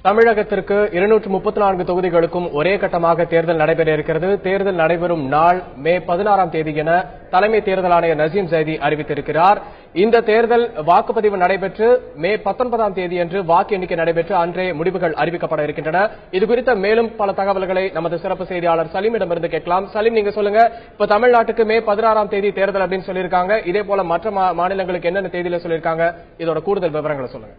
தமிழகத்திற்கு 234 தொகுதிகளுக்கும் ஒரே கட்டமாக தேர்தல் நடைபெற இருக்கிறது. தேர்தல் நடைபெறும் நாள் மே 16ஆம் தேதி என தலைமை தேர்தல் ஆணையர் நசீம் ஜைதி அறிவித்திருக்கிறார். இந்த தேர்தல் வாக்குப்பதிவு நடைபெற்று மே 19ஆம் தேதியன்று வாக்கு எண்ணிக்கை நடைபெற்று அன்றே முடிவுகள் அறிவிக்கப்பட இருக்கின்றன. இதுகுறித்த மேலும் பல தகவல்களை நமது சிறப்பு செய்தியாளர் சலீமிடமிருந்து கேட்கலாம். சலீம், நீங்க சொல்லுங்க. இப்ப தமிழ்நாட்டுக்கு மே 16ஆம் தேதி தேர்தல் அப்படின்னு சொல்லியிருக்காங்க. இதே போல மற்ற மாநிலங்களுக்கு என்னென்ன தேதியில சொல்லியிருக்காங்க? இதோட கூடுதல் விவரங்களை சொல்லுங்க.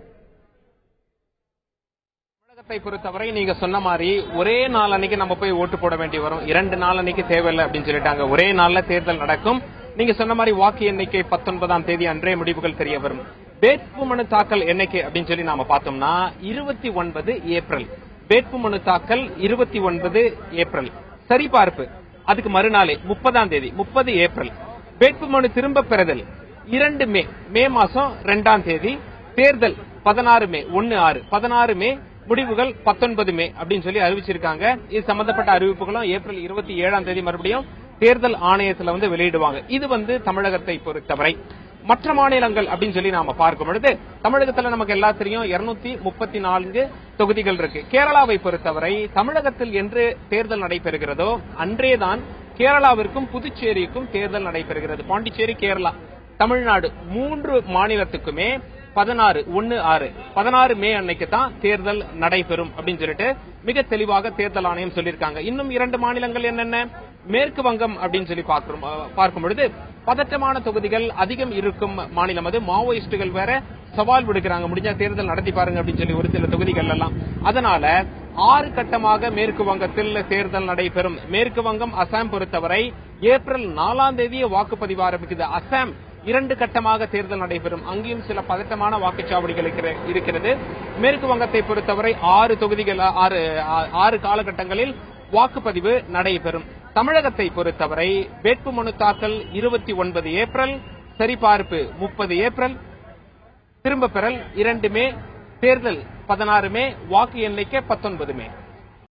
பொறுத்தவரை நீங்க சொன்ன மாதிரி ஒரே நாள் அன்னைக்கு நம்ம போய் ஓட்டு போட வேண்டி வரும். 2 நாள் அன்னைக்கு தேவையில்லை அப்படின்னு சொல்லிட்டாங்க. ஒரே நாள்ல தேர்தல் நடக்கும். நீங்க சொன்ன மாதிரி வாக்கு எண்ணிக்கை 19ஆம் தேதி அன்றே முடிவுகள் தெரிய வரும். வேட்புமனு தாக்கல் எண்ணிக்கை அப்படின்னு சொல்லி நாம பார்த்தோம்னா 29 ஏப்ரல். வேட்புமனு தாக்கல் 29 ஏப்ரல். சரிபார்ப்பு அதுக்கு மறுநாளே 30ஆம் தேதி 30 ஏப்ரல். வேட்புமனு திரும்ப பெறுதல் 2 மே மாசம் 2ஆம் தேதி. தேர்தல் 16 மே 16 மே. முடிவுகள் 19 மே அப்படின்னு சொல்லி அறிவிச்சிருக்காங்க. இது சம்பந்தப்பட்ட அறிவிப்புகளும் ஏப்ரல் 27ஆம் தேதி மறுபடியும் தேர்தல் ஆணையத்தில் வெளியிடுவாங்க. இது தமிழகத்தை பொறுத்தவரை. மற்ற மாநிலங்கள் அப்படின்னு சொல்லி நாம பார்க்கும் பொழுது தமிழகத்தில் நமக்கு எல்லா தெரியும் 234 தொகுதிகள் இருக்கு. கேரளாவை பொறுத்தவரை தமிழகத்தில் என்று தேர்தல் நடைபெறுகிறதோ அன்றேதான் கேரளாவிற்கும் புதுச்சேரிக்கும் தேர்தல் நடைபெறுகிறது. பாண்டிச்சேரி, கேரளா, தமிழ்நாடு 3 மாநிலத்துக்குமே 16 மே அன்னைக்கு தான் தேர்தல் நடைபெறும் அப்படின்னு சொல்லிட்டு மிக தெளிவாக தேர்தல் ஆணையம் சொல்லியிருக்காங்க. இன்னும் 2 மாநிலங்கள் என்னென்ன? மேற்கு வங்கம் அப்படின்னு சொல்லி பார்க்கும் பொழுது பதற்றமான தொகுதிகள் அதிகம் இருக்கும் மாநிலம் அது. மாவோயிஸ்டுகள் வேற சவால் விடுக்கிறாங்க, முடிஞ்சா தேர்தல் நடத்தி பாருங்க அப்படின்னு சொல்லி ஒரு சில தொகுதிகள் எல்லாம். அதனால 6 கட்டமாக மேற்கு வங்கத்தில் தேர்தல் நடைபெறும். மேற்கு வங்கம், அசாம் பொறுத்தவரை ஏப்ரல் 4ஆம் தேதியே வாக்குப்பதிவு ஆரம்பிக்குது. அசாம் 2 கட்டமாக தேர்தல் நடைபெறும். அங்கேயும் சில பதட்டமான வாக்குச்சாவடிகள் இருக்கிறது. மேற்கு வங்கத்தை பொறுத்தவரை 6 தொகுதிகள் 6 காலகட்டங்களில் வாக்குப்பதிவு நடைபெறும். தமிழகத்தை பொறுத்தவரை வேட்புமனு தாக்கல் 29 ஏப்ரல், சரிபார்ப்பு 30 ஏப்ரல், திரும்ப பெறல் 2 மே, தேர்தல் 16 மே, வாக்கு எண்ணிக்கை 19 மே.